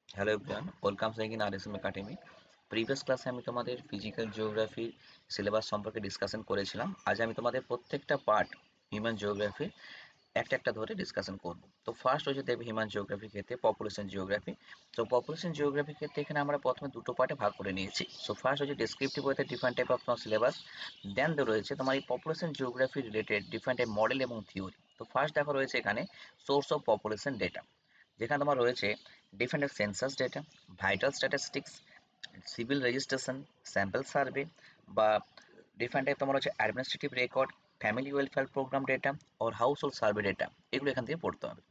Hello everyone, welcome second RSM academy. Previous ক্লাসে আমি তোমাদের ফিজিক্যাল জিওগ্রাফির সিলেবাস সম্পর্কে ডিসকাশন করেছিলাম। আজ আমি তোমাদের প্রত্যেকটা পার্ট হিউম্যান জিওগ্রাফি একটা একটা ধরে ডিসকাশন করব। তো ফার্স্ট হচ্ছে দেব হিউম্যান জিওগ্রাফি ক্ষেত্রে পপুলেশন জিওগ্রাফি। তো পপুলেশন জিওগ্রাফি ক্ষেত্রে এখানে আমরা প্রথমে দুটো পার্টে ভাগ করে নিয়েছি। সো ফার্স্ট হচ্ছে ডেসক্রিপটিভ ওয়েতে ডিফারেন্ট টাইপ অফ তোমার সিলেবাস, দেন রয়েছে তোমার এই population geography related different type model এবং থিওরি। তো ফার্স্ট দেখো রয়েছে এখানে সোর্স অফ পপুলেশন ডেটা, যেখানে তোমার রয়েছে different census data, vital statistics, civil registration, sample survey বা ডিফারেন্ট টাইপ তোমার হচ্ছে administrative record, family welfare programme data or household survey data, এগুলো এখান থেকে পড়তে হবে।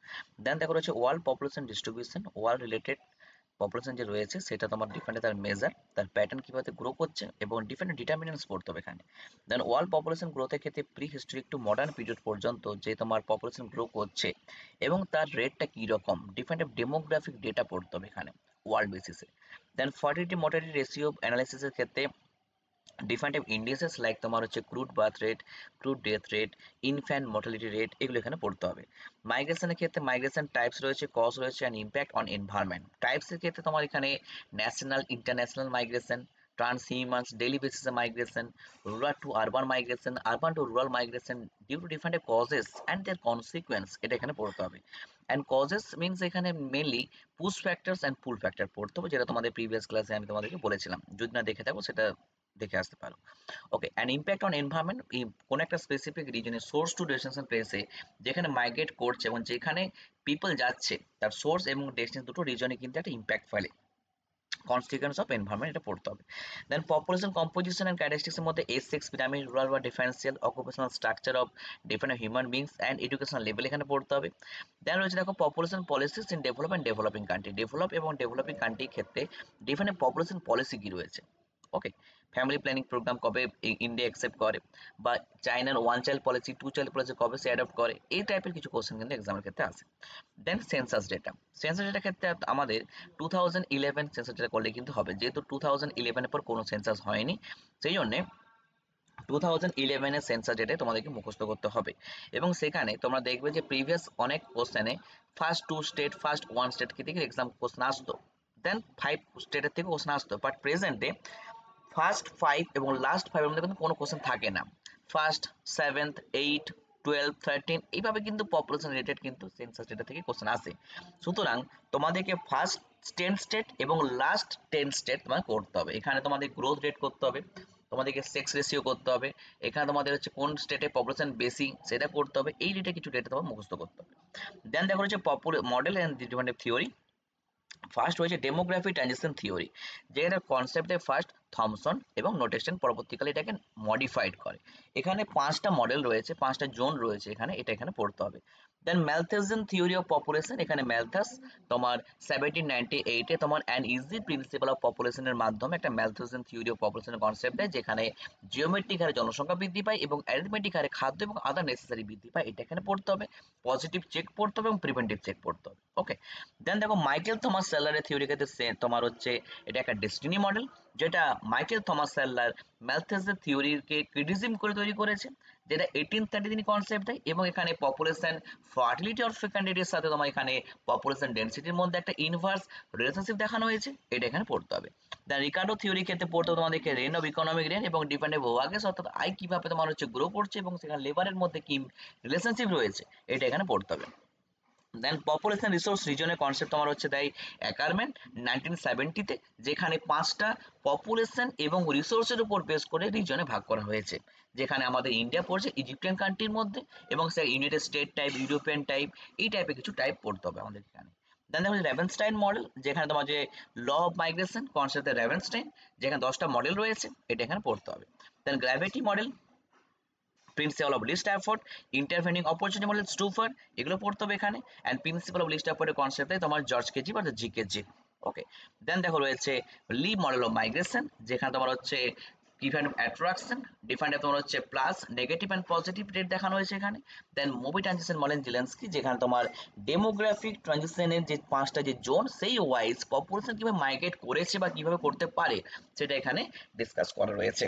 দেন দেখো রয়েছে world population distribution, world related population যে রয়েছে সেটা তোমার ডিফারেন্ট তার মেজার, তার প্যাটার্ন কীভাবে গ্রো করছে এবং ডিফারেন্ট ডিটারমিনেন্টস পড়তে হবে এখানে। দেন ওয়ার্ল্ড পপুলেশন গ্রোথের ক্ষেত্রে pre historic two modern period পর্যন্ত যে তোমার পপুলেশন গ্রো করছে এবং তার রেটটা কীরকম, ডিফারেন্ট ডেমোগ্রাফিক ডেটা পড়তে হবে এখানে ওয়ার্ল্ড বেসিসে। দেন ফার্টিলিটি মর্টালিটি রেশিও অ্যানালাইসিসের ক্ষেত্রে ডিফারেন্ট টাইপ ইন্ডিসেস লাইক তোমার হচ্ছে crude birth rate, crude death rate, infant mortality rate, এগুলো এখানে পড়তে হবে। মাইগ্রেশনের ক্ষেত্রে মাইগ্রেশন টাইপস রয়েছে, কজ রয়েছে অ্যান্ড ইম্প্যাক্ট অন এনভায়রনমেন্ট। টাইপসের ক্ষেত্রে তোমার এখানে national international migration, transhumance daily বেসিসে migration, rural to urban migration, urban to rural migration due to different causes and their consequence, এটা এখানে পড়তে হবে। অ্যান্ড কজেস মিনস এখানে mainly push factors and pool factor পড়তে হবে, যেটা তোমাদের প্রিভিয়াস ক্লাসে আমি তোমাদেরকে বলেছিলাম। যদি না দেখে থাকো সেটা দেখে আসতে পারো। ওকে, অ্যান্ড ইম্প্যাক্ট অন এনভায়রনমেন্ট, কোন একটা স্পেসিফিক রিজনের সোর্স টু ডেস্টিনেশন প্লেসে যেখানে মাইগ্রেট করছে এবং যেখানে পিপল যাচ্ছে তার সোর্স এবং ডেস্টিনেশন দুটো রিজনে কিন্তু একটা ইম্প্যাক্ট ফেলে, কনসিকুয়েন্স অফ এনভায়রনমেন্ট, এটা পড়তে হবে। দেন পপুলেশন কম্পোজিশন অ্যান্ড ক্যারেক্টারিস্টিক্সের মধ্যে এস6 পিরামিড, রুরাল বা differential occupational structure of different human beings and educational level এখানে পড়তে হবে। দেন রয়েছে দেখো population policies in development developing country, develop এবং ডেভেলপিং কান্ট্রির ক্ষেত্রে ডিফারেন্ট পপুলেশন পলিসি কী রয়েছে। ওকে, ফ্যামিলি প্ল্যানিং প্রোগ্রাম কবে ইন্ডিয়া অ্যাকসেপ্ট করে, বা চায়নার one child policy two child policy কবে সে অ্যাডপ্ট করে, এই টাইপের কিছু কোশ্চেন কিন্তু এক্সামের ক্ষেত্রে আসে। দেন সেন্সাস ডেটা, সেন্সাস ডেটার ক্ষেত্রে আমাদের 2011 সেন্সাস ডেটা করলে কিন্তু হবে, যেহেতু 2011 পর কোনো সেন্সাস হয়নি, সেই জন্যে 2011 সেন্সাস ডেটায় তোমাদেরকে মুখস্থ করতে হবে। এবং সেখানে তোমরা দেখবে যে প্রিভিয়াস অনেক কোশ্চেনে first two state, first one state থেকে এক্সাম কোশ্চেন আসতো, দেন 5 স্টেটের থেকে কোশ্চেন আসতো, বাট প্রেজেন্টে ফার্স্ট 5 এবং লাস্ট 5 এর মধ্যে কিন্তু কোনো কোশ্চেন থাকে না। ফার্স্ট 7th 8 12 13 এইভাবে কিন্তু পপুলেশন রিলেটেড কিন্তু সেন্সাস ডেটা থেকে কোশ্চেন আসে। সুতরাং তোমাদেরকে ফার্স্ট 10 স্টেট এবং লাস্ট 10 স্টেট তোমাকে করতে হবে। এখানে তোমাদের গ্রোথ রেট করতে হবে, তোমাদেরকে সেক্স রেশিও করতে হবে, এখানে তোমাদের হচ্ছে কোন স্টেটে পপুলেশন বেশি সেটা করতে হবে, এই রিলেটেড কিছু ডেটা তোমার মুখস্থ করতে হবে। দেন দেখো হচ্ছে model and different theory. First হয়েছে ডেমোগ্রাফি ট্রানজিশন থিওরি, যেটা কনসেপ্টে ফার্স্ট থমসন এবং নোটেশন পরবর্তীকালে এটাকে মডিফাইড করে। এখানে 5টা মডেল রয়েছে, 5টা জোন রয়েছে এখানে, এটা এখানে পড়তে হবে। দেন ম্যালথাসিয়ান থিওরি অফ পপুলেশন, এখানে ম্যালথাস তোমার 1798-এ তোমার অ্যান ইজি প্রিন্সিপাল অফ পপুলেশনের মাধ্যমে একটা ম্যালথাসিয়ান থিওরি অফ পপুলেশনের কনসেপ্ট দেয়, যেখানে জিওমেট্রিক হারে জনসংখ্যা বৃদ্ধি পায় এবং অ্যারিথমেটিক হারে খাদ্য এবং আদার নেসেসারি বৃদ্ধি পায়, এটা এখানে পড়তে হবে। পজিটিভ চেক পড়তে হবে এবং প্রিভেন্টিভ চেক পড়তে হবে। ওকে, দেন দেখো মাইকেল থমাস সেলারের থিওরি ক্ষেত্রে তোমার হচ্ছে এটা একটা ডেস্টিনি মডেল, যেটা মাইকেল থমাস সেলার ম্যালথেসের থিওরিকে ক্রিটিসিজম করে তৈরি করেছে, যেটা 1830 তিনি কনসেপ্ট দেয়। এবং এখানে পপুলেশন ফার্টিলিটি অফ ফেকান্ডিটির সাথে তোমার এখানে পপুলেশন ডেন্সিটির মধ্যে একটা ইনভার্স রিলেশনশিপ দেখানো হয়েছে, এটা এখানে পড়তে হবে। দেন রিকার্ডো থিওরি ক্ষেত্রে পড়তে হবে তোমাদেরকে রেন অফ ইকোনমিক রেন এবং ডিপেন্ডেন্ট ওয়ার্কেস, অর্থাৎ আয় কিভাবে তোমার হচ্ছে গ্রো করছে এবং সেখানে লেবারের মধ্যে কি রিলেশনশিপ রয়েছে, এটা এখানে পড়তে হবে। দেন পপুলেশন রিসোর্স রিজনের কনসেপ্ট তোমার হচ্ছে দেয় অ্যাকারম্যান 1970-তে, যেখানে 5টা পপুলেশন এবং রিসোর্সের উপর বেস করে রিজনে ভাগ করা হয়েছে, যেখানে আমাদের ইন্ডিয়া পড়ছে ইজিপ্টিয়ান কান্ট্রির মধ্যে এবং সে united state type, European type, এই টাইপের কিছু টাইপ পড়তে হবে আমাদের এখানে। দেন দেখো রেভেনস্টাইন মডেল, যেখানে তোমার যে law of migration concept Ravenstein, যেখানে 10টা মডেল রয়েছে, এটা এখানে পড়তে হবে। Then gravity model, principle of least effort, intervening opportunity model Stouffer, এগুলো পড়তে হবে এখানে। অ্যান্ড প্রিন্সিপাল অফ লিস্ট এফোর্টের কনসেপ্টে তোমার জর্জ কেজি বা জিকেজি। ওকে, দেন দেখো রয়েছে লি মডেল অফ মাইগ্রেশন, যেখানে তোমার হচ্ছে ডিফারেন্ট অ্যাট্রাকশন, ডিফারেন্ট তোমার হচ্ছে plus negative and positive rate দেখানো হয়েছে এখানে। দেন মুভি ট্রানজিশন মডেল জেলেন্সকি, যেখানে তোমার ডেমোগ্রাফিক ট্রানজিশনের যে 5টা যে জোন সেই ওয়াইজ পপুলেশন কিভাবে মাইগ্রেট করেছে বা কিভাবে করতে পারে সেটা এখানে ডিসকাস করা রয়েছে।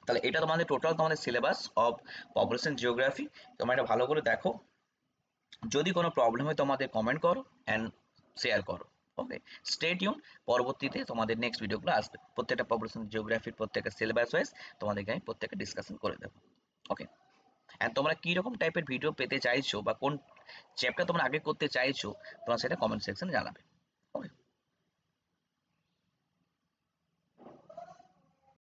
তাহলে এটা তোমাদের টোটাল তোমাদের সিলেবাস অফ পপুলেশন জিওগ্রাফি। তোমরা এটা ভালো করে দেখো, যদি কোনো প্রবলেম হয় তোমাদের কমেন্ট করো অ্যান্ড শেয়ার করো। ওকে, স্টে টিউন। পরবর্তীতে তোমাদের নেক্সট ভিডিওগুলো আসবে, প্রত্যেকটা পপুলেশন জিওগ্রাফির প্রত্যেকটা সিলেবাস ওয়াইজ তোমাদেরকে আমি প্রত্যেকটা ডিসকাশন করে দেবো। ওকে, এন্ড তোমরা কি রকম টাইপের ভিডিও পেতে চাইছো বা কোন চ্যাপ্টার তোমরা আগে করতে চাইছো তোমরা সেটা কমেন্ট সেকশনে জানাবে।